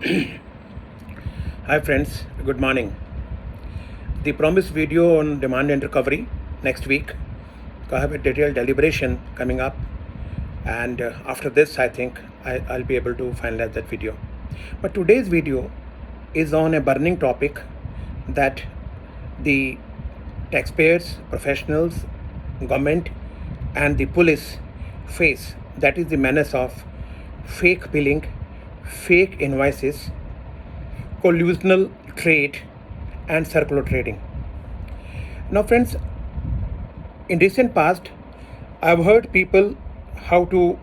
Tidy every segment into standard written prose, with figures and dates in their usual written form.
Hi friends, good morning. The promised video on demand and recovery next week. I have a detailed deliberation coming up, and after this I think I'll be able to finalize that video. But today's video is on a burning topic that the taxpayers, professionals, government and the police face. That is the menace of fake billing, fake invoices, collusional trade and circular trading. Now friends, in recent past I've heard people how to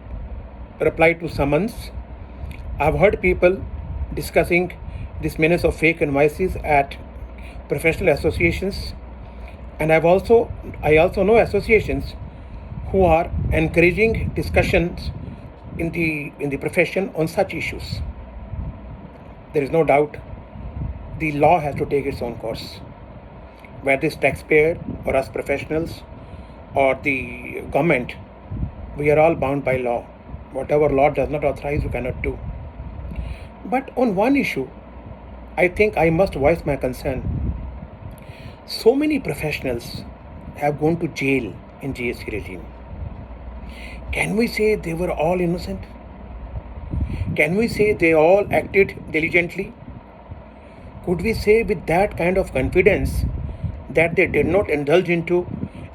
reply to summons. I've heard people discussing this menace of fake invoices at professional associations, and I also know associations who are encouraging discussions in the profession on such issues. There is no doubt the law has to take its own course. Whether it's taxpayer or us professionals or the government, we are all bound by law. Whatever law does not authorize, we cannot do. But on one issue, I think I must voice my concern. So many professionals have gone to jail in GST regime. Can we say they were all innocent? Can we say they all acted diligently? Could we say with that kind of confidence that they did not indulge into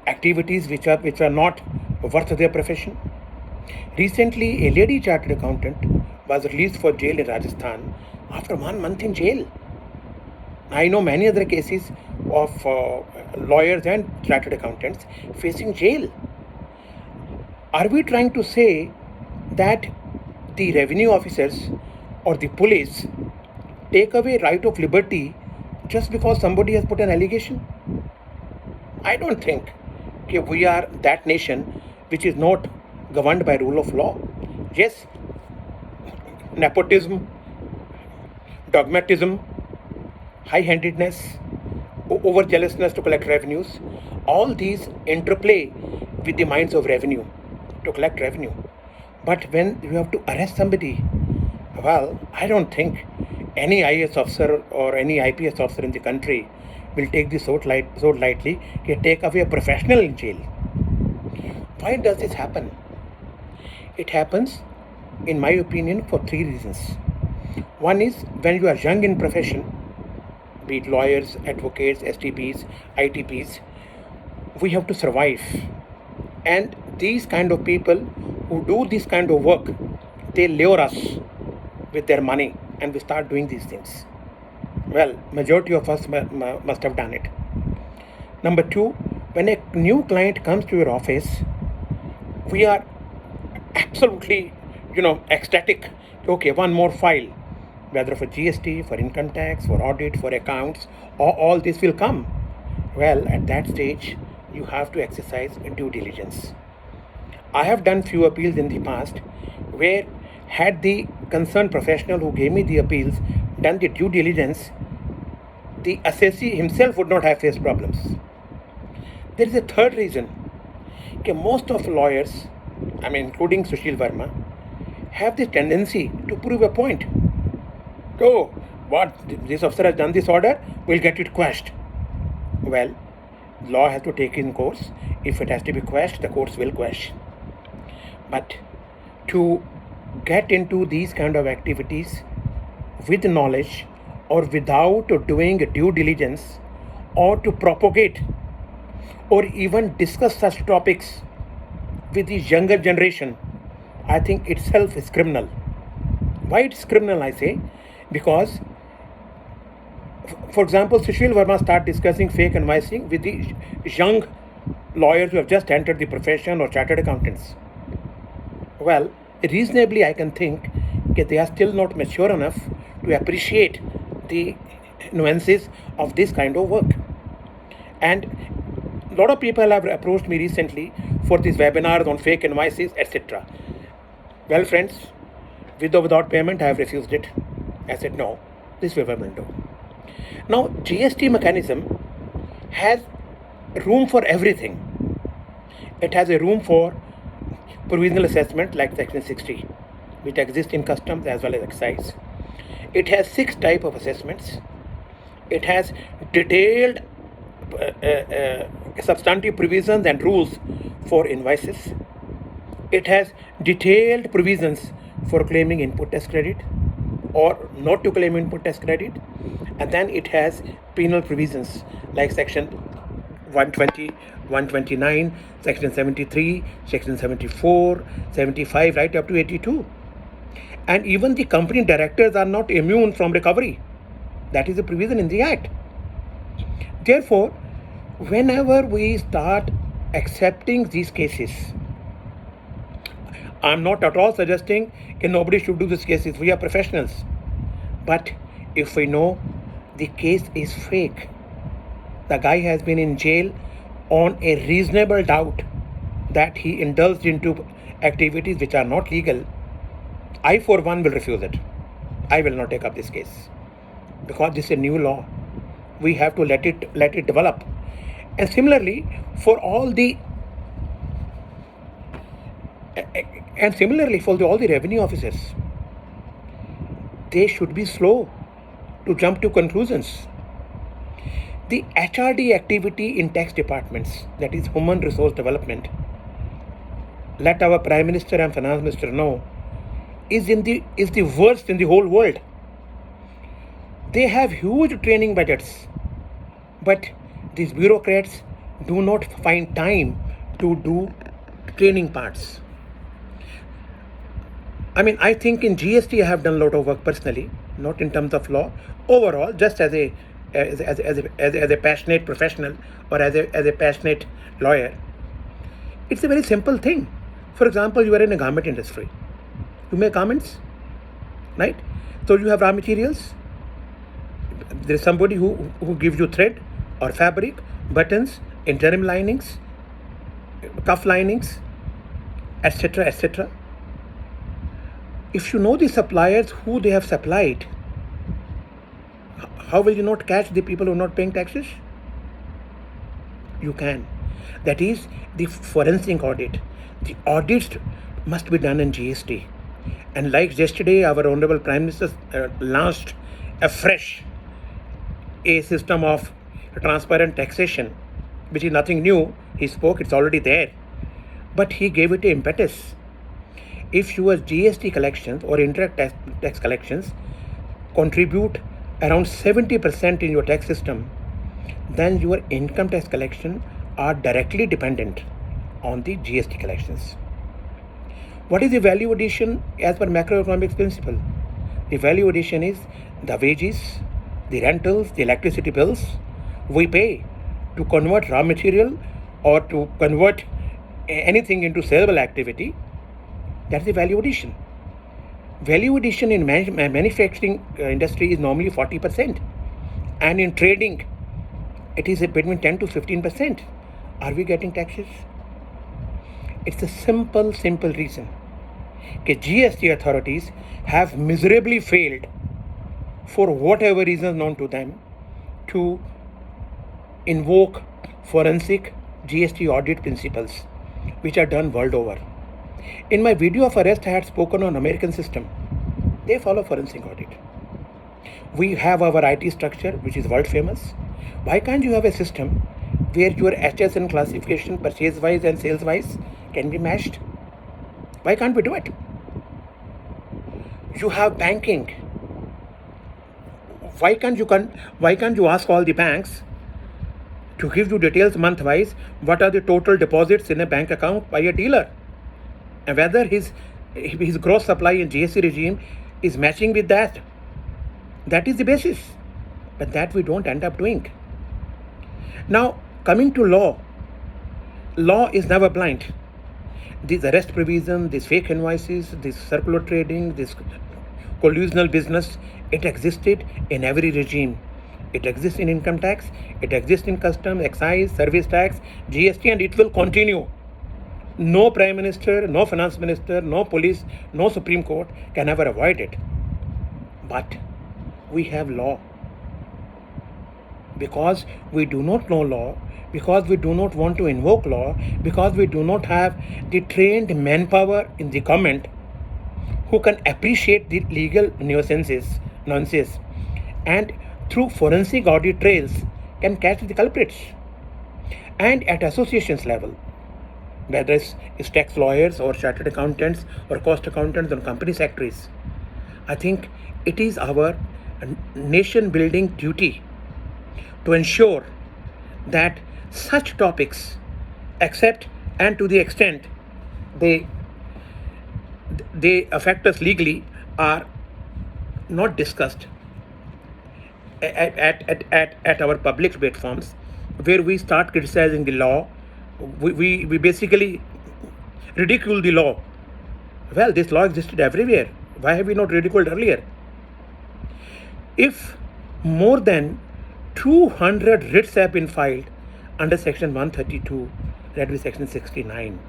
activities which are not worth their profession? Recently, a lady chartered accountant was released for jail in Rajasthan after 1 month in jail. I know many other cases of lawyers and chartered accountants facing jail. Are we trying to say that the revenue officers or the police take away right of liberty just because somebody has put an allegation? I don't think we are that nation which is not governed by rule of law. Yes, nepotism, dogmatism, high-handedness, over-jealousness to collect revenues, all these interplay with the minds of revenue to collect revenue. But when you have to arrest somebody, well, I don't think any IAS officer or any IPS officer in the country will take this so lightly, take away a professional in jail. Why does this happen? It happens, in my opinion, for 3 reasons. One is when you are young in profession, be it lawyers, advocates, STPs, ITPs, we have to survive. And these kind of people who do this kind of work, they lure us with their money and we start doing these things. Well, majority of us must have done it. Number 2, when a new client comes to your office, we are absolutely, ecstatic. Okay, one more file, whether for GST, for income tax, for audit, for accounts, all this will come. Well, at that stage, you have to exercise due diligence. I have done few appeals in the past where had the concerned professional who gave me the appeals done the due diligence, the assessee himself would not have faced problems. There is a third reason. Most of lawyers, including Sushil Verma, have this tendency to prove a point. Oh, what, this officer has done this order, we'll get it quashed. Well, law has to take in course. If it has to be quashed, the courts will quash. But to get into these kind of activities with knowledge or without doing due diligence, or to propagate or even discuss such topics with the younger generation, I think itself is criminal. Why it's criminal, I say? Because, for example, Sushil Verma start discussing fake invoicing with the young lawyers who have just entered the profession or chartered accountants. Well, reasonably I can think that they are still not mature enough to appreciate the nuances of this kind of work. And a lot of people have approached me recently for these webinars on fake invoices, etc. Well, friends, with or without payment, I have refused it. I said, no, this we will do. Now, GST mechanism has room for everything. It has a room for provisional assessment like Section 60, which exists in customs as well as excise. It has 6 type of assessments. It has detailed substantive provisions and rules for invoices. It has detailed provisions for claiming input tax credit or not to claim input tax credit. And then it has penal provisions like section 120, 129, section 73, section 74, 75, right up to 82. And even the company directors are not immune from recovery. That is a provision in the Act. Therefore, whenever we start accepting these cases, I'm not at all suggesting that nobody should do these cases. We are professionals. But if we know the case is fake, the guy has been in jail on a reasonable doubt that he indulged into activities which are not legal, I for one will refuse it. I will not take up this case because this is a new law. We have to let it develop. And similarly for all the revenue officers, they should be slow to jump to conclusions. The HRD activity in tax departments, that is Human Resource Development, let our Prime Minister and Finance Minister know, is the worst in the whole world. They have huge training budgets, but these bureaucrats do not find time to do training parts. I mean, I think in GST I have done a lot of work personally, not in terms of law. Overall, just as a passionate professional or as a passionate lawyer, it's a very simple thing. For example, you are in a garment industry. You make garments, right? So you have raw materials. There is somebody who gives you thread or fabric, buttons, interim linings, cuff linings, etc., etc. If you know the suppliers who they have supplied, how will you not catch the people who are not paying taxes? You can. That is the forensic audit. The audits must be done in GST. And like yesterday, our Honorable Prime Minister launched afresh a system of transparent taxation, which is nothing new. He spoke, it's already there. But he gave it an impetus. If your GST collections or indirect tax collections contribute around 70% in your tax system, then your income tax collection are directly dependent on the GST collections. What is the value addition as per macroeconomics principle? The value addition is the wages, the rentals, the electricity bills we pay to convert raw material or to convert anything into sellable activity. That's the value addition. Value addition in manufacturing industry is normally 40%, and in trading it is between 10 to 15%. Are we getting taxes? It's a simple reason that GST authorities have miserably failed, for whatever reasons known to them, to invoke forensic GST audit principles which are done world over. In my video of arrest, I had spoken on American system. They follow forensic audit. We have our IT structure, which is world famous. Why can't you have a system where your HSN classification, purchase-wise and sales-wise, can be matched? Why can't we do it? You have banking. Why can't you ask all the banks to give you details month-wise? What are the total deposits in a bank account by a dealer? And whether his gross supply in GST regime is matching with that. That is the basis. But that we don't end up doing. Now, coming to law is never blind. These arrest provisions, these fake invoices, this circular trading, this collusional business, it existed in every regime. It exists in income tax, it exists in customs, excise, service tax, GST, and it will continue. No Prime Minister, no Finance Minister, no police, no Supreme Court can ever avoid it. But we have law. Because we do not know law, because we do not want to invoke law, because we do not have the trained manpower in the government who can appreciate the legal nuances nonsense, and through forensic audit trails can catch the culprits. And at associations level, whether it's tax lawyers or chartered accountants or cost accountants or company secretaries, I think it is our nation building duty to ensure that such topics, except and to the extent they affect us legally, are not discussed at our public platforms, where we start criticizing the law. We basically ridicule the law. Well, this law existed everywhere. Why have we not ridiculed earlier? If more than 200 writs have been filed under Section 132, that is Section 69,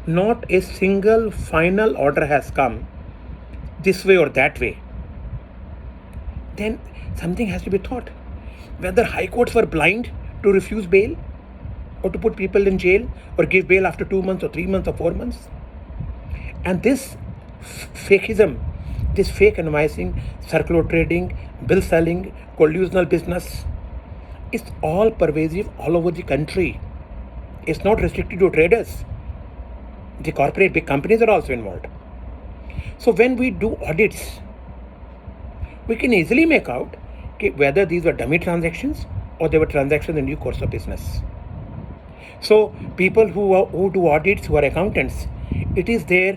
not a single final order has come this way or that way, then something has to be thought. Whether high courts were blind to refuse bail, or to put people in jail, or give bail after 2 months or 3 months or 4 months. And this fakeism, this fake invoicing, circular trading, bill selling, collusional business, is all pervasive all over the country. It's not restricted to traders. The corporate big companies are also involved. So when we do audits, we can easily make out whether these were dummy transactions or they were transactions in due course of business. So people who do audits, who are accountants, it is their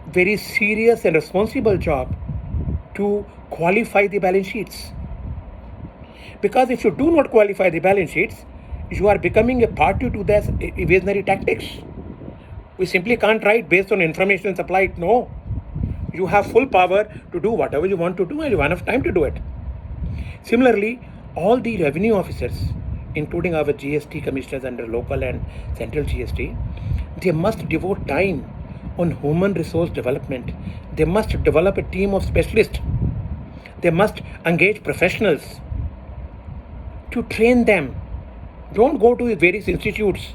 very serious and responsible job to qualify the balance sheets. Because if you do not qualify the balance sheets, you are becoming a party to this evasionary tactics. We simply can't write based on information supplied. No. You have full power to do whatever you want to do, and you have enough time to do it. Similarly, all the revenue officers, including our GST commissioners under local and central GST, they must devote time on human resource development. They must develop a team of specialists. They must engage professionals to train them. Don't go to various institutes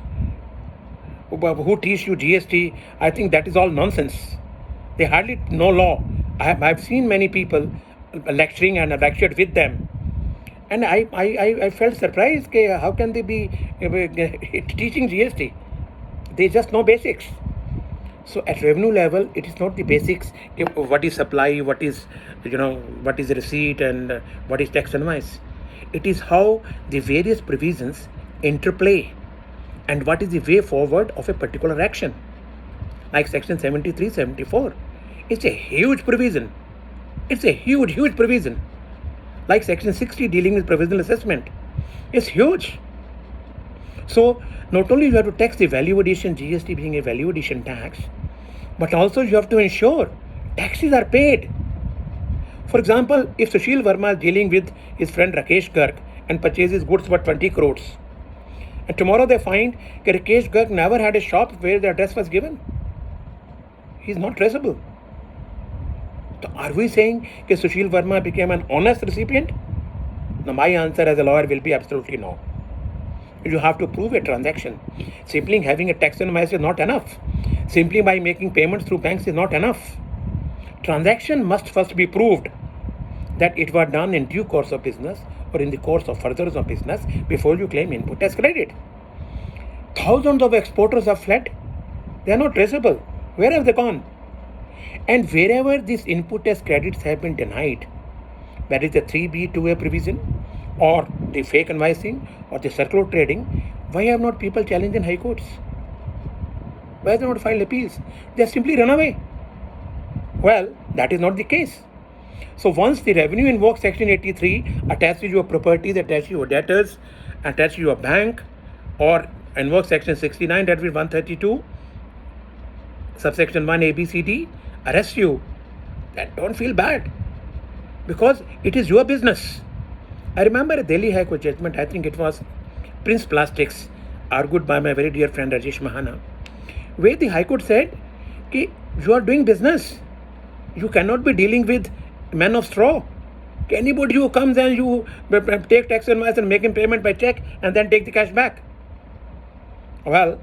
who teach you GST. I think that is all nonsense. They hardly know law. I've seen many people lecturing, and I've lectured with them. And I felt surprised. How can they be teaching GST? They just know basics. So at revenue level, it is not the basics. What is supply? What is receipt, and what is tax invoice? It is how the various provisions interplay, and what is the way forward of a particular action. Like Section 73, 74. It's a huge provision. It's a huge provision. Like Section 60 dealing with provisional assessment. It's huge. So not only you have to tax the value addition, GST being a value addition tax, but also you have to ensure taxes are paid. For example, if Sushil Verma is dealing with his friend Rakesh Garg and purchases goods worth 20 crores, and tomorrow they find that Rakesh Garg never had a shop where the address was given, he's not traceable. So are we saying that Sushil Verma became an honest recipient? Now my answer as a lawyer will be absolutely no. You have to prove a transaction. Simply having a tax invoice is not enough. Simply by making payments through banks is not enough. Transaction must first be proved that it was done in due course of business or in the course of furtherance of business before you claim input tax credit. Thousands of exporters have fled. They are not traceable. Where have they gone? And wherever these input tax credits have been denied, that is the 3B2A provision, or the fake invoicing, or the circular trading, why have not people challenged in high courts? Why have they not filed appeals? They have simply run away. Well, that is not the case. So once the revenue invokes Section 83, attached to your properties, attached to your debtors, attached to your bank, or invokes Section 69, that is 132, subsection 1 ABCD, arrest you, then don't feel bad, because it is your business. I remember a Delhi High Court judgment, I think it was Prince Plastics, argued by my very dear friend Rajesh Mahana, where the High Court said, you are doing business. You cannot be dealing with men of straw. Anybody who comes and you take tax invoice and make him payment by check and then take the cash back. Well,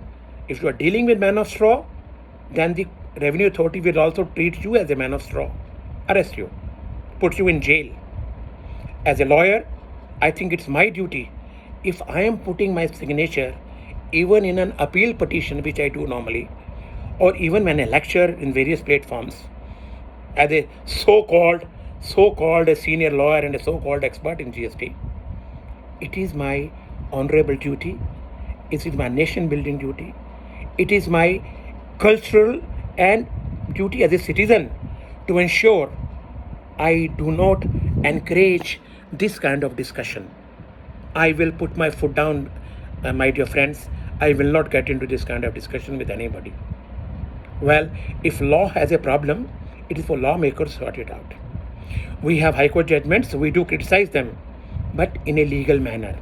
if you are dealing with men of straw, then the revenue authority will also treat you as a man of straw, arrest you. put you in jail. As a lawyer, I think it's my duty, if I am putting my signature even in an appeal petition, which I do normally, or even when I lecture in various platforms, as a so-called a senior lawyer and a so-called expert in GST, it is my honorable duty, it is my nation building duty, it is my cultural and duty as a citizen to ensure I do not encourage this kind of discussion. I will put my foot down, my dear friends. I will not get into this kind of discussion with anybody. Well, if law has a problem, it is for lawmakers to sort it out. We have high court judgments, we do criticize them, but in a legal manner.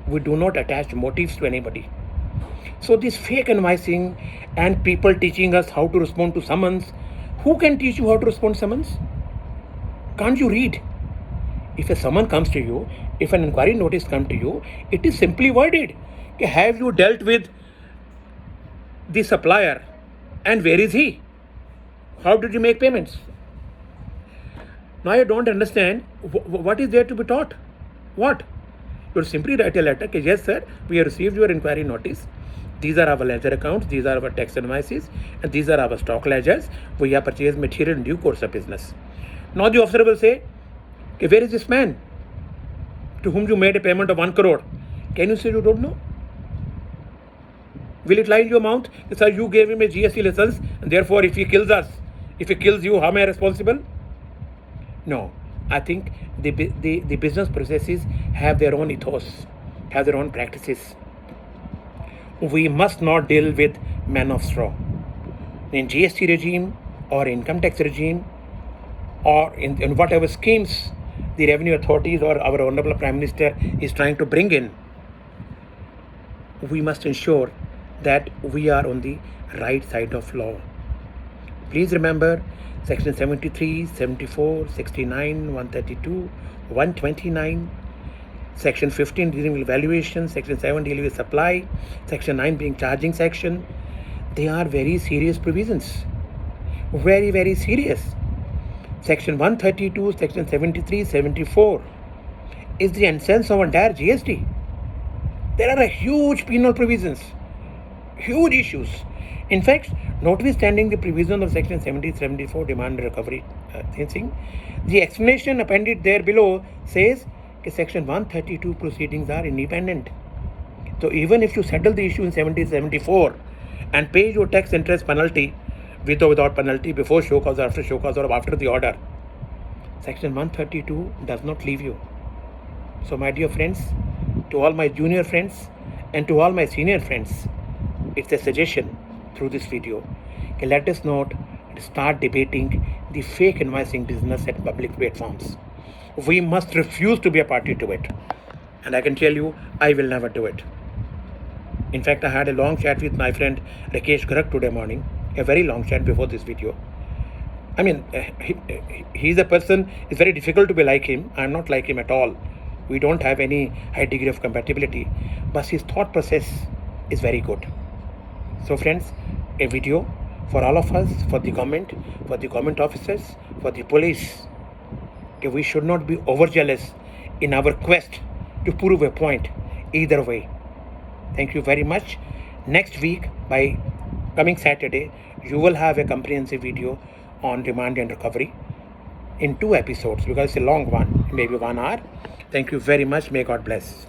We do not attach motives to anybody. So this fake invoicing and people teaching us how to respond to summons, who can teach you how to respond to summons? Can't you read? If a summons comes to you, if an inquiry notice comes to you, it is simply worded. Have you dealt with the supplier and where is he? How did you make payments? Now I don't understand what is there to be taught. What? You simply write a letter, yes sir, we have received your inquiry notice. These are our ledger accounts, these are our tax invoices, and these are our stock ledgers. We have purchased material in due course of business. Now the officer will say, where is this man to whom you made a payment of 1 crore? Can you say you don't know? Will it lie in your mouth? Sir, you gave him a GST license, and therefore if he kills us, if he kills you, how am I responsible? No. I think the business processes have their own ethos, have their own practices. We must not deal with men of straw. In GST regime or income tax regime or in whatever schemes the revenue authorities or our Honorable Prime Minister is trying to bring in, we must ensure that we are on the right side of law. Please remember Section 73, 74, 69, 132, 129, Section 15 dealing with valuation, Section 7 dealing with supply, Section 9 being charging section. They are very serious provisions. Very, very serious. Section 132, Section 73, 74 is the essence of entire GST. There are a huge penal provisions, huge issues. In fact, notwithstanding the provision of Section 70, 74 demand and recovery thing, the explanation appended there below says that Section 132 proceedings are independent. So even if you settle the issue in 70, 74 and pay your tax interest penalty with or without penalty before show cause, after show cause, or after the order, Section 132 does not leave you. So my dear friends, to all my junior friends and to all my senior friends, it's a suggestion through this video. Let us not start debating the fake invoicing business at public platforms. We must refuse to be a party to it. And I can tell you, I will never do it. In fact, I had a long chat with my friend Rakesh Garg today morning, a very long chat before this video. I mean, he's a person, it's very difficult to be like him. I'm not like him at all. We don't have any high degree of compatibility, but his thought process is very good. So friends, a video for all of us, for the government officers, for the police. We should not be overzealous in our quest to prove a point either way. Thank you very much. Next week, by coming Saturday, you will have a comprehensive video on demand and recovery in 2 episodes, because it's a long one, maybe 1 hour. Thank you very much. May God bless.